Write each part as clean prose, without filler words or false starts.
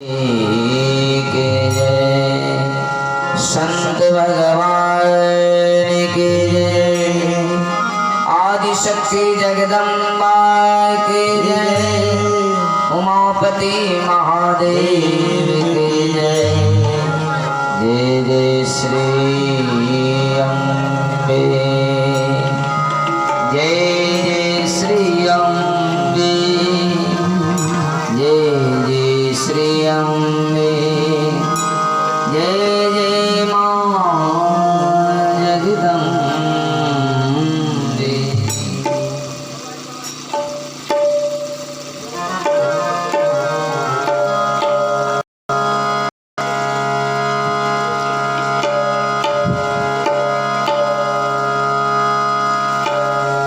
के जय संत भगवान के जय आदिशक्ति जगदम्बा के जय उमापति महादेव के जय जय जय श्री अम्बे जय जय श्री अम्बे जय जय श्री अम्बे जय जय मां जगदम्बे।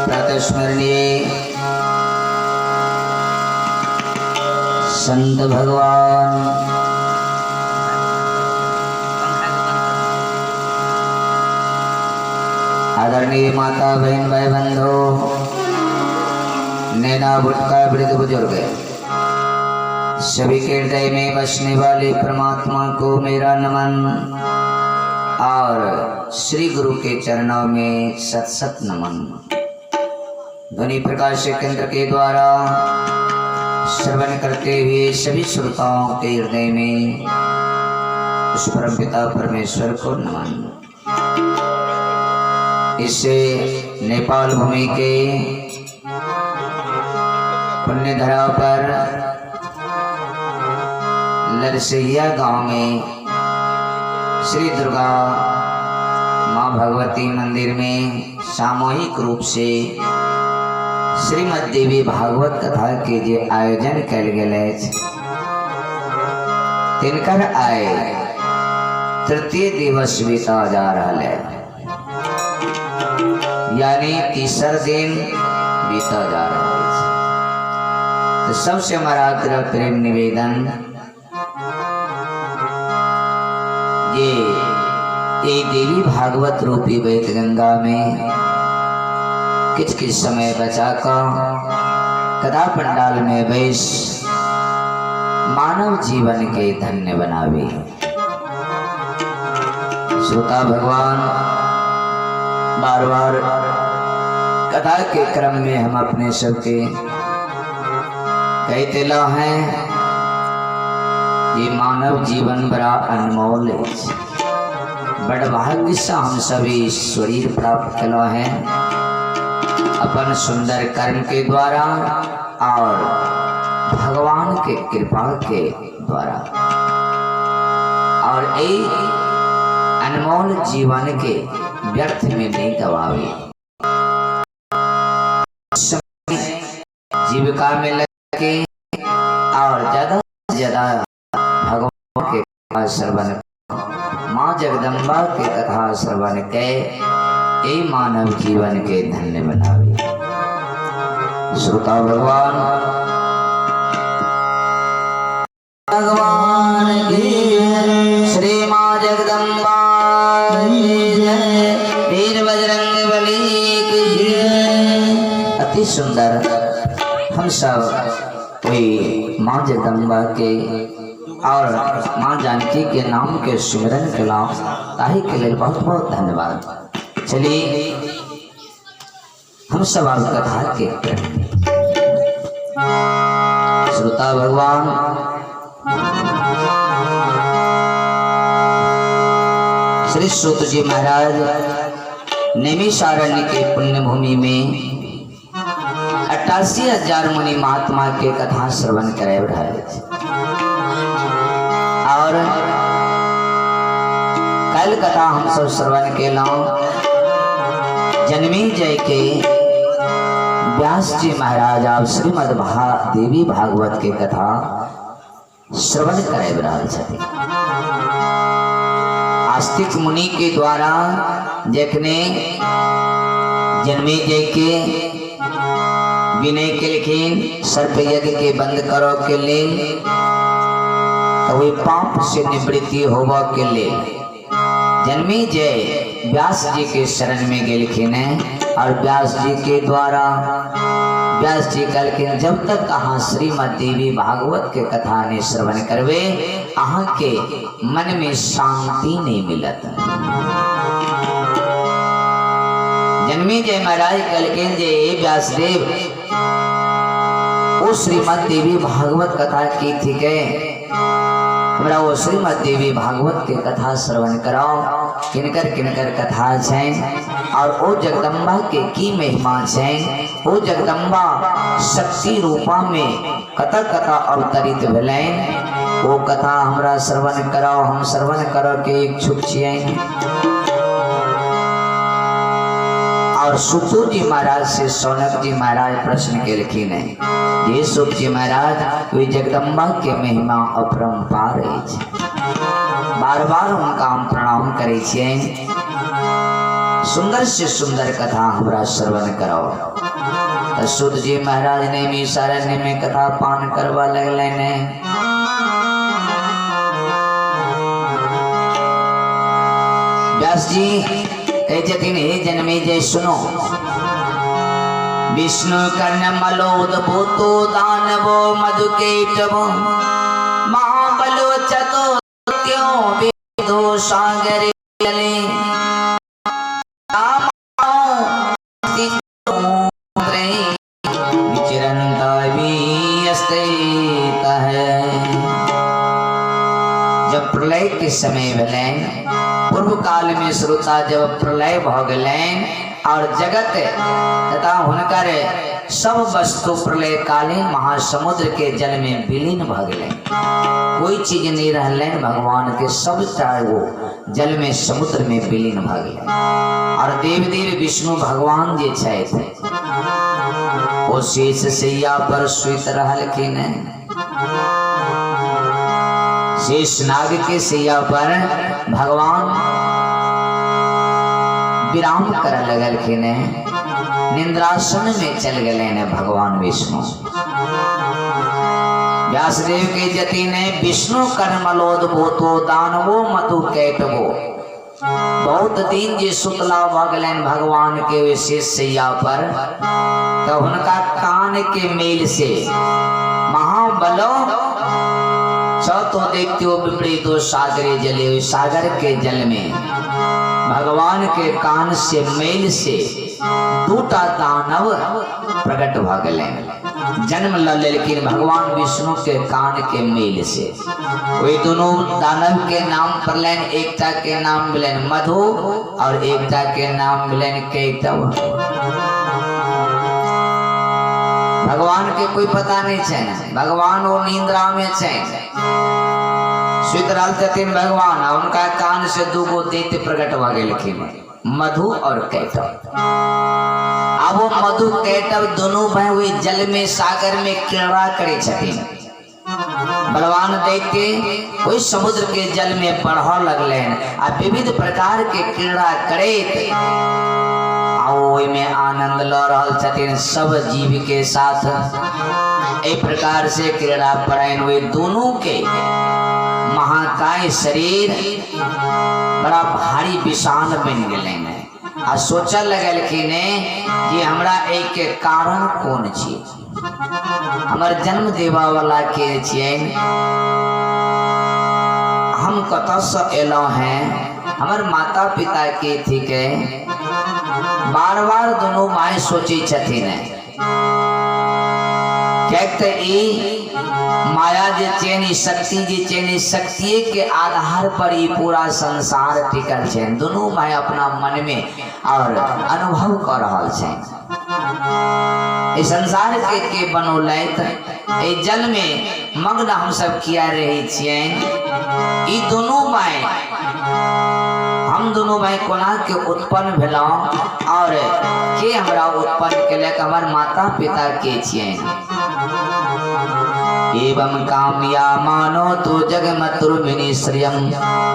प्रातःस्मरणीय संत भगवान आदरणीय माता बहन भाई बंधु नैना बुटका वृद्ध बुजुर्ग सभी के हृदय में बसने वाले परमात्मा को मेरा नमन और श्री गुरु के चरणों में सत सत नमन। ध्वनि प्रकाश केंद्र के द्वारा श्रवण करते हुए सभी श्रोताओं के हृदय में उस परम पिता परमेश्वर को नमन। इसे नेपाल भूमि के पुण्य धरा पर लरसैया गांव में श्री दुर्गा मां भगवती मंदिर में सामूहिक रूप से श्रीमद देवी भागवत कथा के जे आयोजन कल गए तिनकर आए तृतीय दिवस बीता जा रहा है, यानी तीसरा दिन बीता जा रहा है। तो सबसे हमारा आग्रह प्रेम निवेदन ये देवी भागवत रूपी वेद गंगा में किछ समय बचाकर कथा पंडाल में बैस मानव जीवन के धन्य बनावे। श्रोता भगवान बार बार कथा के क्रम में हम अपने सबके कहते ला हैं ये मानव जीवन बड़ा अनमोल है, बड़ भाग्य से हम सभी शरीर प्राप्त कला हैं अपन सुंदर कर्म के द्वारा और भगवान के कृपा के द्वारा, और एक अनमोल जीवन के व्यर्थ में नहीं गवावे। जीविका में लगे और ज्यादा से ज्यादा भगवान के कथा श्रवण माँ जगदम्बा के कथा श्रवण के ये मानव जीवन के धन्य बनावे। श्रोता भगवान भगवान की श्री माँ जगदम्बा की जय, वीर बजरंग बली की जय। अति सुंदर हम सब कोई माँ जगदम्बा के और माँ जानकी के नाम के सुमिरन के नाम ताही के लिए बहुत बहुत धन्यवाद। चलिए हम सब आज कथा के श्रोता भगवान श्री सूत जी महाराज नैमिषारण्य के पुण्य भूमि में 88,000 मुनि महात्मा के कथा श्रवण करे रहे और कल कथा हम सब श्रवण के जन्मी जय के व्यास जी महाराज आप श्रीमद देवी भागवत के कथा श्रवण करे रहे। आस्तिक मुनि के द्वारा जखने जन्मी जय के विनय के लिखिन सर्प यज्ञ के बंद करो के लिए तो वे पाप से निवृत्ति होवा के लिए जन्मी जय व्यास जी के शरण में गेलखिन और व्यास जी के द्वारा व्यास जी कल के जब तक कहाँ श्रीमद देवी भागवत के कथा ने श्रवण करवे अहाँ के मन में शांति नहीं मिलत। जन्मी जय महाराज कल के जय व्यासदेव वो श्रीमद देवी भागवत कथा की थी के हमरा वो श्रीमद देवी भागवत के कथा श्रवण कराओ किनकर किनकर कथा है और ओ जगदम्बा के की महिमा है। ओ जगदम्बा शक्ति रूपा में कथा कथा अवतरित भेलें वो कथा हमरा श्रवण कराओ। हम श्रवण करो के इच्छुक छिए। और सुखदेव जी महाराज से सौनक जी महाराज प्रश्न के लिखिन है ये सुख जी महाराज वे जगदम्बा के महिमा अपरंपार है। बार बार उनका हम प्रणाम करे छिए। सुंदर से सुंदर कथा हमरा श्रवण कराओ। सुध जी महाराज ने भी सारण्य में कथा पान करवा लगले ने। व्यास जी हे जन्मे जय सुनो विष्णु कर्ण मलोद भूतो दानवो मधुकेटवो महाबलो चतुर्त्यो वेदो सागरे जले विचरन्ता भी जब प्रलय के समय भेलें पूर्व काल में श्रोता जब प्रलय भ गलें और जगत तथा हुनकर सब वस्तु प्रलय काले महासमुद्र के जल में विलीन भ गलें। कोई चीज नहीं रहलें भगवान के सब चाहे वो जल में समुद्र में विलीन भ गलें। और देव देव विष्णु भगवान जे छथि वो शेष सैया पर सुत रहलखिन। शेष नाग के सैया पर भगवान विराम कर लगलखिन। निंद्रासन में चल गए ने भगवान विष्णु। व्यासदेव के जति ने विष्णु कर्मलोद्भूतो दानवो मधु कैटवो बहुत दिन जे सुतला भगलन भगवान के विशेष सैया पर तो उनका कान के मेल से महाबलो तो देखते हो विपरीतो सागरे जले सागर के जल में भगवान के कान से मेल से दूटा दानव प्रकट भ गए जन्म लेकिन भगवान विष्णु के कान के मेल से। वे दोनों दानव के नाम पड़लेन एकता के नाम मिलन मधु और एकता के नाम मिलन कैटव। भगवान के कोई पता नहीं है। भगवान वो निंद्रा में है सुतराल जतिन भगवान उनका कान से दूगो दैत्य प्रकट भ गए मधु और कैटव। अब वो मधु कैटव दोनों भाई हुए जल में सागर में क्रीड़ा करे छथिन। बलवान दैत्य वही समुद्र के जल में बढ़ लगले आ विविध प्रकार के क्रीड़ा करे में आनंद ल रहल छथिन सब जीव के साथ। एक प्रकार से क्रीड़ा परायण हुए दोनों के महाकाय शरीर बड़ा भारी विशाल बन गए आ सोचा लगलखिन कि हमरा एक के कारण कौन छी हमर जन्म देवा वाला के छिए हम कत से एलो हैं हमर माता पिता के थी के बार बार दोनों माए सोची छथिन कहते ई माया जे चेनी शक्ति जे चेनी शक्ति के आधार पर ये पूरा संसार टिकल है। दोनों भाई अपना मन में और अनुभव कर रहा है इस संसार के बनौलत जल में मग्न हम सब किया रहे छिए। ई दोनों भाई हम दोनों भाई कोना के उत्पन्न भेलो और के हमरा उत्पन्न केलक हमर माता पिता के छिए। एवं कामया मानो तो जगमतुर्मिनी श्रियम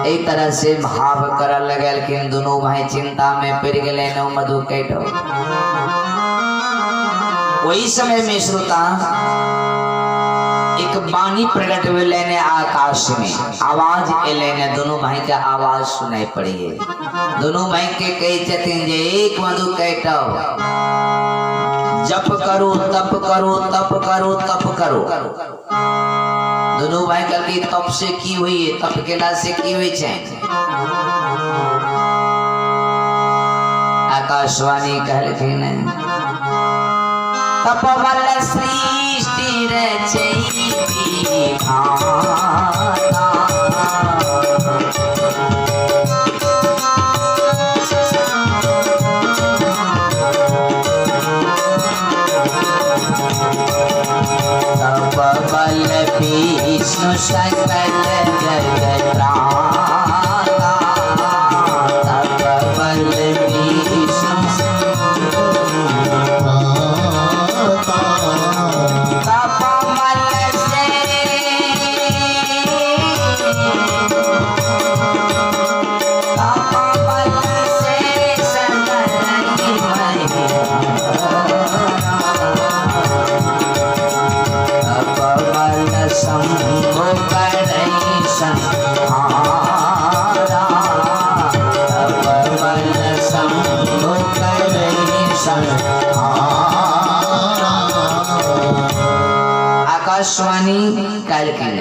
एक तरह से भाव कर लगल कि दोनों भाई चिंता में पड़ गए नो मधु कैटव। वही समय में श्रोता एक बानी प्रकट हुए लेने आकाश में आवाज एलेने दोनों भाई का आवाज सुनाई पड़ी है। दोनों भाई के कही छथिन जे एक मधु कैटव जप करो तप करो तप करो तप करो। दोनों भाई कल की तप से की हुई है, तप केला से की हुई है। आकाशवाणी कहलखिन तप बल सृष्टि रचई विधाता। तप बल विष्णु सकल जगत्राता। तप बल विष्णु तप बल से तप बल से सकल शंभो करई संहारा। तप बल शंभो करई संहारा। आकाशवाणी कहलखिन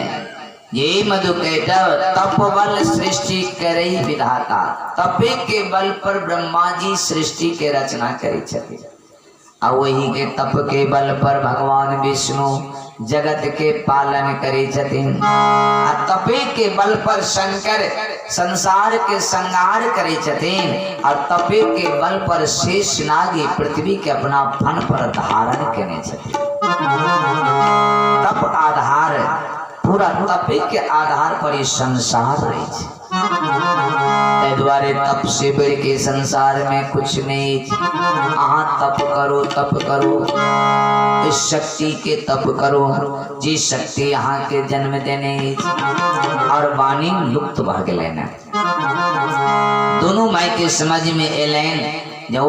ये मधुकैटव तप बल सृष्टि करई विधाता। तपे के बल पर ब्रह्मा जी सृष्टि के रचना करी छथि। आ वही के तप के बल पर भगवान विष्णु जगत के पालन करे छथिन। आ तपे के बल पर शंकर संसार के संहार करे छथिन। और तपे के बल पर शेष नागी पृथ्वी के अपना फन पर धारण करे छथिन। तप आधार पूरा तपे के आधार पर ही संसार रहे छे। द्वारे तप से बढ़ के संसार में कुछ नहीं। आहा तप करो तप करो, इस शक्ति के तप करो जी शक्ति यहाँ के जन्म देने और वाणी लुप्त भाग लेना। दोनों माई के समझ में एलेन जो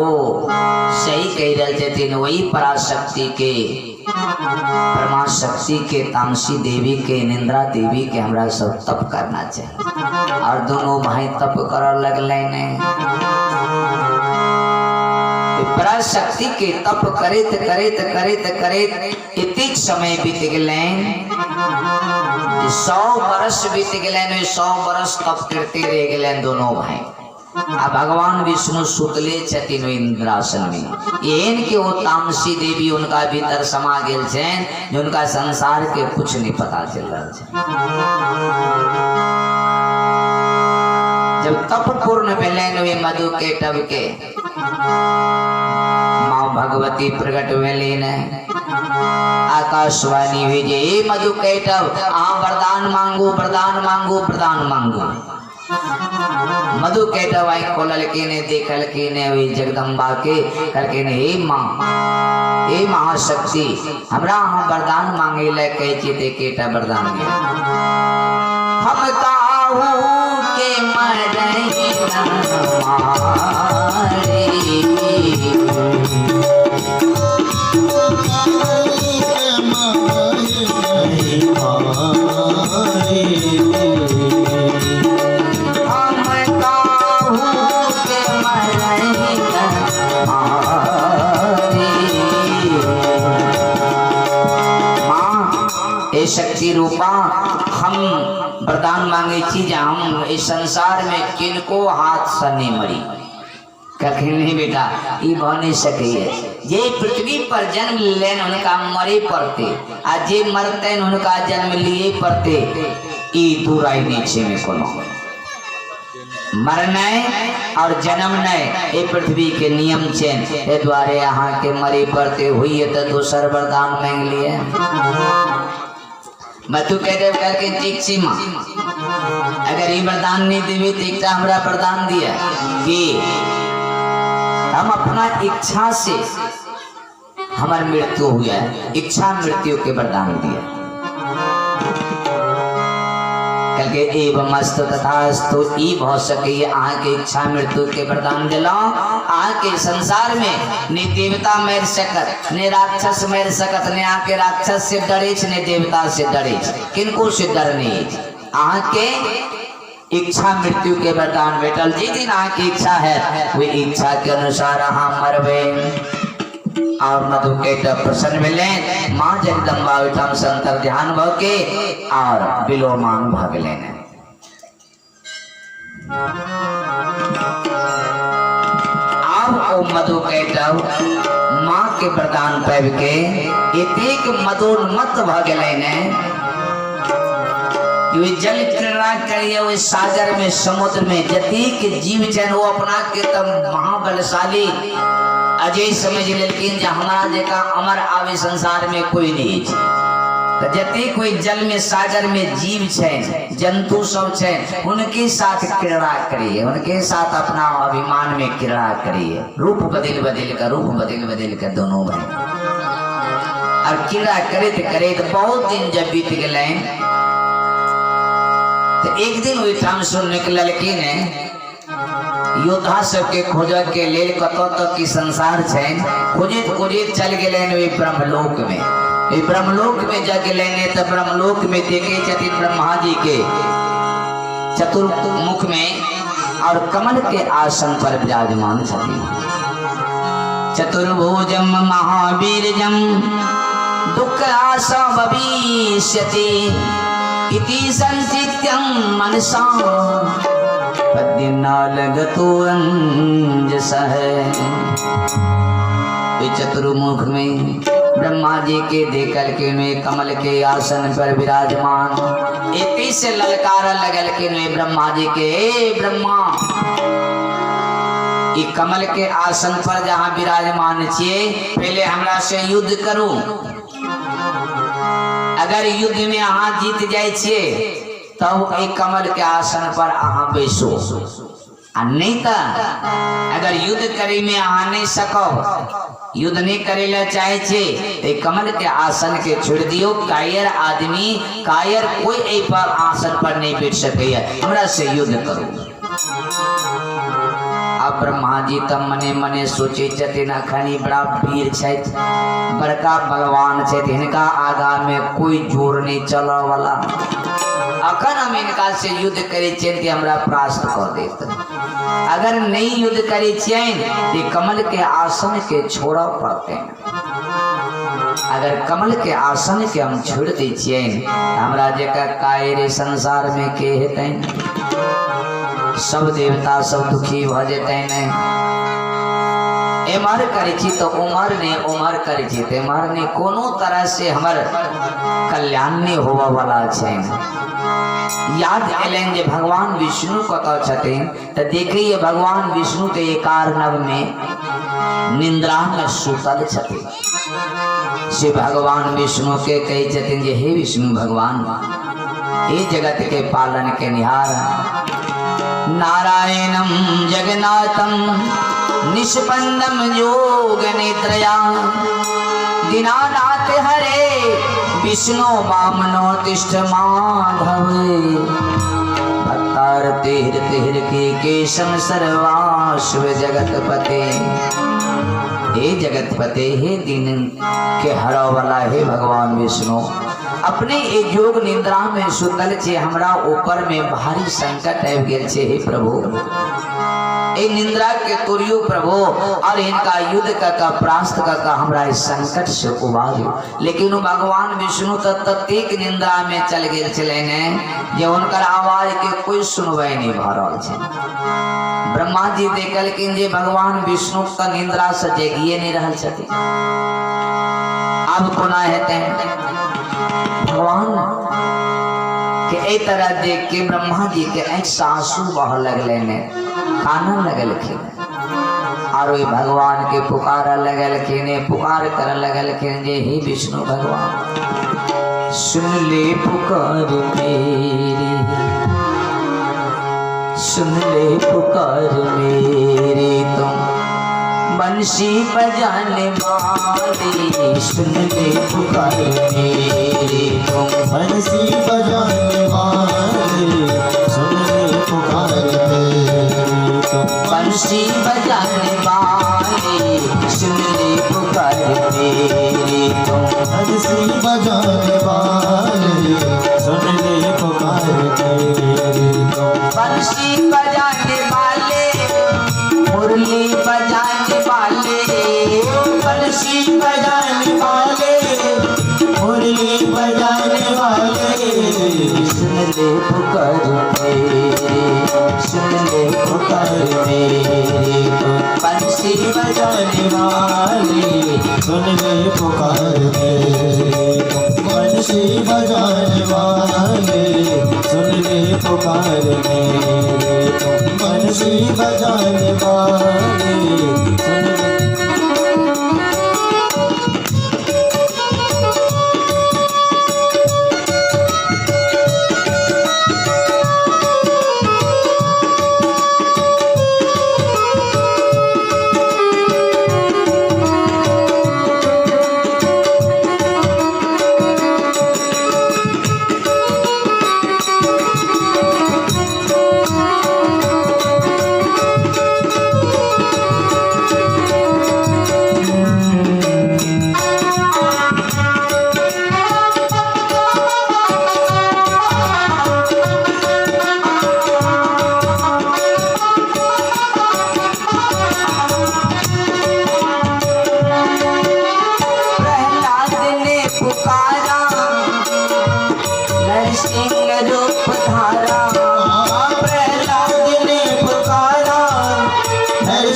सही कह रहे थे वही पराशक्ति के परमा शक्ति के तामसी देवी के निंद्रा देवी के हमरा सब तप करना चाहिए। और दोनों भाई तप कर लगले ने पराशक्ति के तप करेत करेत करेत करेत इतिक समय बीत गए। 100 वर्ष बीत गए। 100 वर्ष तप करते रह गए दोनों भाई। आ भगवान विष्णु सुतले छथिन इंद्रासन में। एहन के वो तामसी देवी उनका भीतर समा गेल छन जो उनका संसार के कुछ नहीं पता चल रहा है। जब तप पूर्ण भेलन वे मधुकैटव के माँ भगवती प्रकट भेलिन। आकाशवाणी हुई जे मधुकैटव आ वरदान मांगू वरदान मांगू वरदान मांगू। मधुकैटव आई खोललखिन देखलखिन वही जगदम्बा के कहलखिन हे माँ हे महाशक्ति हमरा अहाँ वरदान मांगे ले कहे छियै केटा वरदान दिया। हम काहू के मरई मारे शक्ति रूपा हम वरदान मांगे छी जे हम इस संसार में किनको हाथ से नहीं मरी। कखन नहीं बेटा ई भ नहीं सके। जे पृथ्वी पर जन्म लेन उनका मरे पड़ते आ जे मरते उनका जन्म लिए पड़ते। ई दूराई नीचे में कोनो मरना और जन्मना ये पृथ्वी के नियम छे। ए द्वारे यहाँ के मरे पड़ते हुई तो दूसर वरदान मांग लिए। मधुकैटव करके ठीक छी माँ अगर ये वरदान नहीं देवी तो एक हमरा वरदान दिया कि हम अपना इच्छा से हमारी मृत्यु हुआ है। इच्छा मृत्यु के वरदान दिया। करके एवं मस्त तथास्तु ई भ सके अहाँ के इच्छा मृत्यु के वरदान दिला। अहाँ के संसार में ने देवता मर सकत ने राक्षस मर सकत ने अहाँ के राक्षस से डरे ने देवता से डरे किनको से डर नहीं। अहाँ के इच्छा मृत्यु के वरदान बेटल जी दिन अहाँ की इच्छा है वही इच्छा के अनुसार अहाँ मरबे। और मधु के प्रसन्न मिले माँ जगदम्बा विठम संतर ध्यान भव के और विलोमान भाग लेने अब ओ मधु कैटव माँ के प्रदान पैब के एक मदोन्मत्त भाग लेने जल क्रीड़ा करिए वो सागर में समुद्र में जतीक जीव जन वो अपना के तब महाबलशाली अजय समझ लेकिन हमारा जैका अमर आवे संसार में कोई नहीं है। जते कोई जल में सागर में जीव है जंतु सब है उनके साथ क्रीड़ा करिए, उनके साथ अपना अभिमान में क्रीड़ा करिए। रूप बदल बदल कर दोनों भाई और क्रीड़ा करे तो बहुत दिन जब बीत गए तो एक दिन वही ठाम सुन निकल ने योद्धा सबके खोज के लेल कतो तक की संसार है खोजित चल गए ब्रह्मलोक में। ब्रह्मलोक में जा गए तो ब्रह्मलोक में देखे चति ब्रह्मा जी के चतुर्मुख में और कमल के आसन पर विराजमान छथि। चतुर्भुजम महावीरजम दुःखाशा भविष्यति इति संचित्यं मनसा पद्यनालगतो अंजसः। चतुर्मुख में ब्रह्मा जी के देखल के में कमल के आसन पर विराजमान इति से ललकारा लगल के में ब्रह्मा जी के ब्रह्मा ये कमल के आसन पर जहाँ विराजमान छिए पहले हमरा से युद्ध करूं। अगर युद्ध में अहाँ जीत जाए तब एक कमल के आसन पर अहाँ बैसो नहीं तो अगर युद्ध करे में अहाँ नहीं सको युद्ध नहीं करे ला चाहे तो कमल के आसन के छोड़ दियो। कायर आदमी कायर कोई एक पर आसन पर नहीं बैठ सके हमरा से युद्ध करो। अब ब्रह्मा जी तब मने मने सोचे छथिन अखनी बड़ा वीर छथि बड़का भगवान छथि इनका आगा में कोई जोर नहीं चला वाला अखन हम इनका से युद्ध करे कि हमरा परास्त कर देत। अगर नहीं युद्ध करे तो कमल के आसन के छोड़ा पड़ते अगर कमल के आसन के हम छोड़ दी हमरा जका कायर संसार में के हेतै सब देवता सब दुखी भ जेते एमर करी तो उमर करी तो एमर ने कोनो तरह से हमर कल्याण नहीं होवा वाला है। याद एलन जे भगवान विष्णु कत छथिन तो देखिए भगवान विष्णु के एकार नव में निंद्रा में सुतल छथिन। से भगवान विष्णु के कही छथिन जे हे विष्णु भगवान हे जगत के पालन के निहार नारायणम जगन्नाथम निष्पन्नम योग निद्रया दीनानाथ हरे विष्णु वामनो तिष्ठ माधव भक्तार तेहर तेहर के केशम सर्वाश्व जगतपते। हे जगतपते हे दीन के हरा वाला हे भगवान विष्णु अपने एक योग निद्रा में सुतल छे हमरा ऊपर में भारी संकट आबि गेल छे। हे प्रभु ए निंद्रा के तुरियो प्रभु और इनका युद्ध का परास्त का हमरा इस संकट से उबारो। लेकिन भगवान विष्णु तत्तेक निंद्रा में चल गेल छले ने जे उनकर आवाज के कोई सुनवाई नहीं भ रहल छे। ब्रह्मा जी देखल कि जे भगवान विष्णु का निंद्रा से जगिए नहीं रहल छथि अब कोना हेते भगवान के ए तरह देख के ब्रह्मा जी के आंख से आंसू बह लगले ने कानन लगलखिन और वही भगवान के पुकार लगलखिन पुकार कर लगलखिन जे हे विष्णु भगवान सुन ले पुकार मेरी सुन ले पुकार मेरी तुम बंसी बजाने वाली सुन ले पुकार मेरी तुम बंसी बजाने वाली सुन ले पुकार मेरी तुम बंसी बजाने वाली सुन ले पुकार मेरी तुम बंसी बजाने वाली सुन ले पुकार मेरी तुम बंसी बजाने वाले मुरली बजाने वाले बंसी बजाने वाले सुन ले पुकार मेरी तुम बंसी बजाने वाले सुन ले पुकार मेरी तुम बंसी बजाने वाले सुन ले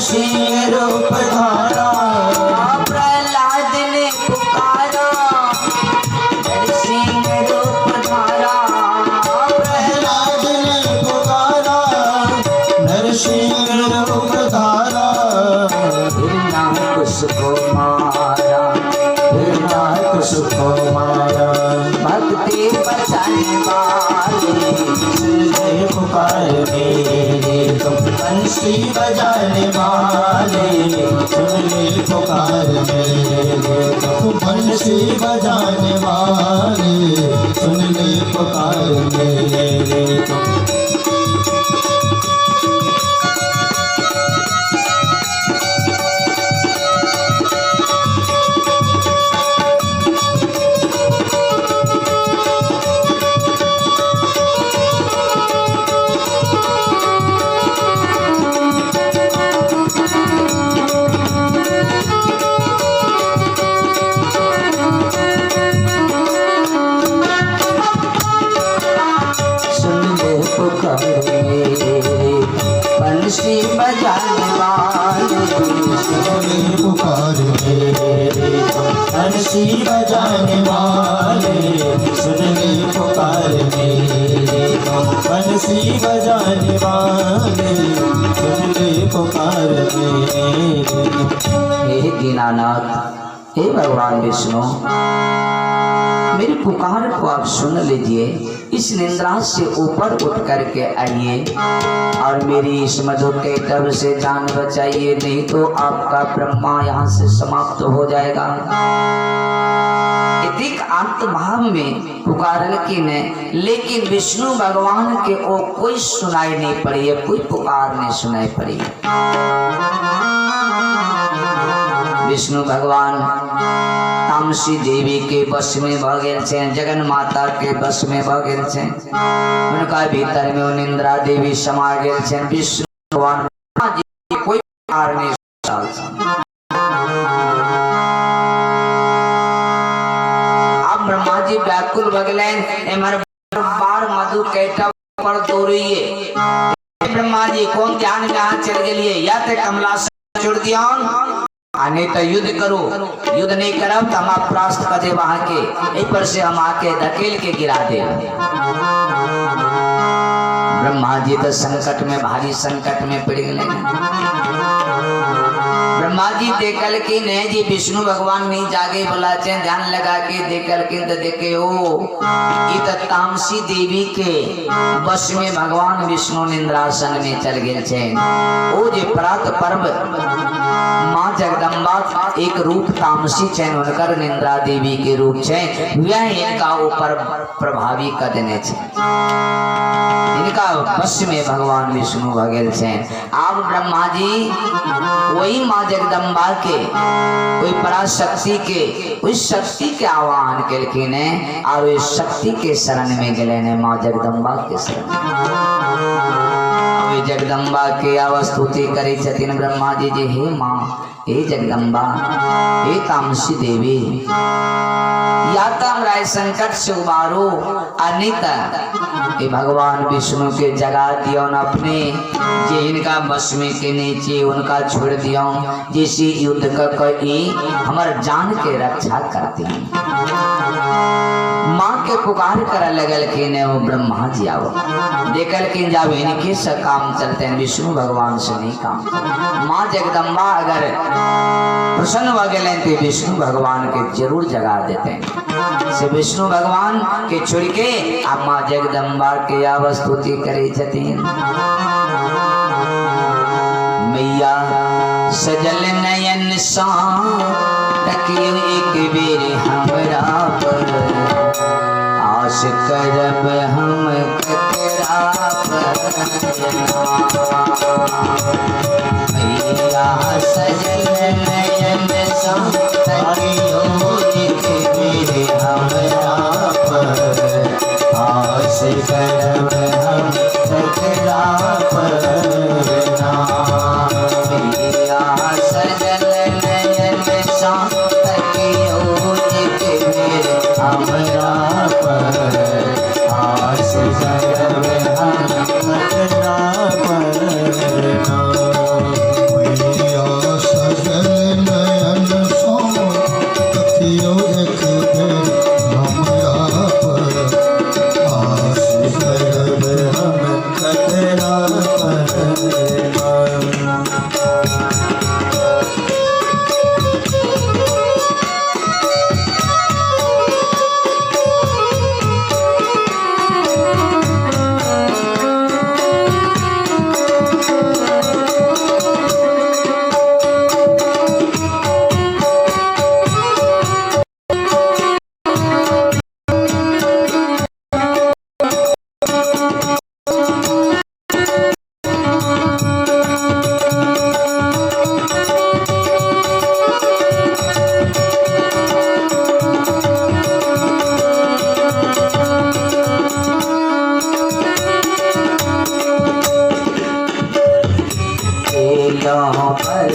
सिंह रूप धारा प्रहलाद ने पुकारा सिंह रूप धारा प्रहलाद ने पुकारा नरसिंह रूप धारा हिरण्यकुश को मारा हिरण्यकुश को मारा भक्ति बचाने वाले पुकार मेरे तुम बंसी बजाने वाले सुन ले पुकार मेरे तुम बंसी बजाने वाले सुन ले पुकार मेरे तुम बंसी बजाने वाले पुकार मेरे बंसी बजाने वाले सुन ले पुकार मेरे बंसी बजाने वाले सुन ले पुकार मेरे। हे दीनानाथ, हे भगवान विष्णु, मेरी पुकार को आप सुन लीजिए। इस निंद्रा से ऊपर उठ करके आइए और मेरी इस मधु कैटभ से जान बचाइए, नहीं तो आपका ब्रह्मा यहाँ से समाप्त हो जाएगा। अधिक आत्मभाव में पुकारल की ने, लेकिन विष्णु भगवान के ओ कोई सुनाई नहीं पड़ी है, कोई पुकार नहीं सुनाई पड़ी। विष्णु भगवान तामसी देवी के बस में भ गेल छे, जगन माता के बस में भ गेल छे, उनका भीतर में निंद्रा देवी समा गेल छे। विष्णु भगवान कोई पुकार नहीं सुनाल। अब ब्रह्मा जी व्याकुल भ गेलन, एमर बार मधु कैटभ पर दौड़िए। ब्रह्मा जी कौन ध्यान में हाथ चल गेलिए, या ते कमला से छोड़ दिया आने तो युद्ध करो, युद्ध नहीं करब तो हम आप परास्त कर दे वहां के, एक पर से हम आके धकेल के गिरा दे। ब्रह्मा जी तो संकट में, भारी संकट में पड़ गए। ब्रह्मा जी देखल कि नहीं जी विष्णु भगवान नहीं जागे, बोला चे ध्यान लगा के देखल कि देखे ओ ये तामसी देवी के बस में भगवान विष्णु निंद्रासन में चल गए छे। ओ जे प्रात पर्व माँ जगदम्बा एक रूप तामसी छे, उनकर निंद्रा देवी के रूप छे, वह इनका ऊपर प्रभावी कर देने छे, इनका बस में भगवान विष्णु भगेल छे। आप ब्रह्मा जी वही माँ जगदम्बा के, कोई पराशक्ति के, उस शक्ति के आह्वान केलखिन और उस शक्ति के शरण में गए ने, माँ जगदम्बा के शरण। ये जगदम्बा के अवस्तुति करे छथिन ब्रह्मा जी जे हे माँ हे जगदम्बा हे तामसी देवी या तो हमरा संकट से उबारो अनिता ये भगवान विष्णु के जगा दियो न अपने जे इनका बस में के नीचे उनका छोड़ दियो जैसे युद्ध का कोई हमार जान के रक्षा करते माँ के पुकार कर लगल कि ने वो ब्रह्मा जी आओ देखल कि जब इनके से काम चलते हैं विष्णु भगवान से नहीं काम माँ जगदम्बा अगर प्रसन्न हो गए तो विष्णु भगवान के जरूर जगा देते हैं से विष्णु भगवान के छोड़ के अब माँ जगदम्बा के अवस्तुति करे छथिन मैया सजल नयन सा तकियो एक बेर हमरा पर आश करब हम कतरा मैया सजल नयन सा तकियो एक बेर हमरा पर आश करब हम कतरा पर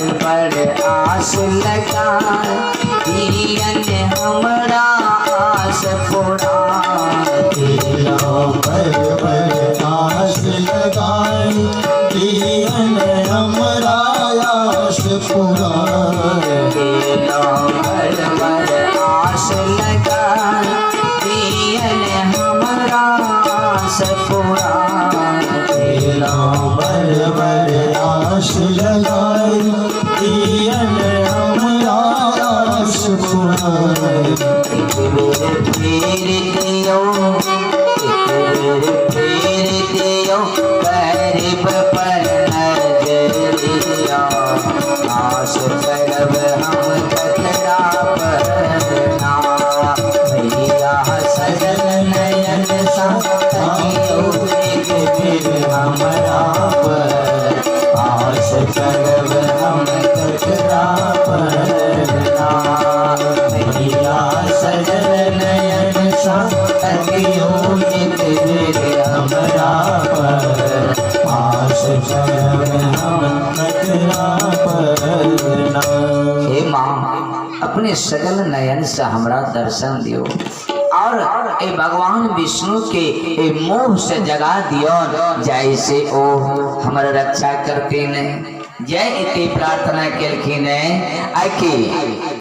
आस लगा दियन हमरा आस पूरा पर आस लगाई दियन हमरा आस पूरा आस लगा दियन हमरा आस पूरा आस लगाई दियन हमरा आस पूरा फेर दियो गरीब पर नजरिया आस करब हम कतरा परना भैया सजल नयन सा तकियो एक बेर हमरा पर आस करब हम कतरा परना भैया सजल नयन सा तकियो एक बेर हमरा पर आस करब हम कतरा परना। हे माँ अपने सजल नयन से हमरा दर्शन दियो और ए भगवान विष्णु के ए मोह से जगा दियो जैसे ओ हमारा रक्षा करते ने जय इति प्रार्थना केलखिन आके